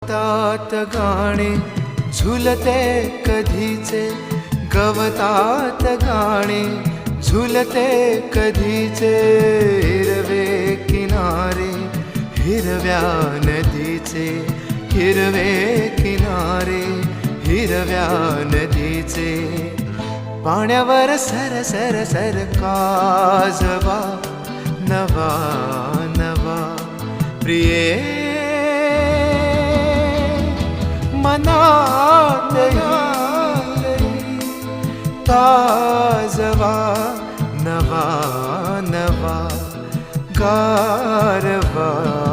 तात गाणे झुलते कधीचे, गवतात गाणे झुलते कधीचे. हिरवे किनारे हिरव्या नदीचे, हिरवे किनारे हिरव्या नदीचे. पाण्यावर सर सर सर काजवा नवा नवा. प्रिये मनातही ताजवा नवा नवा गारवा.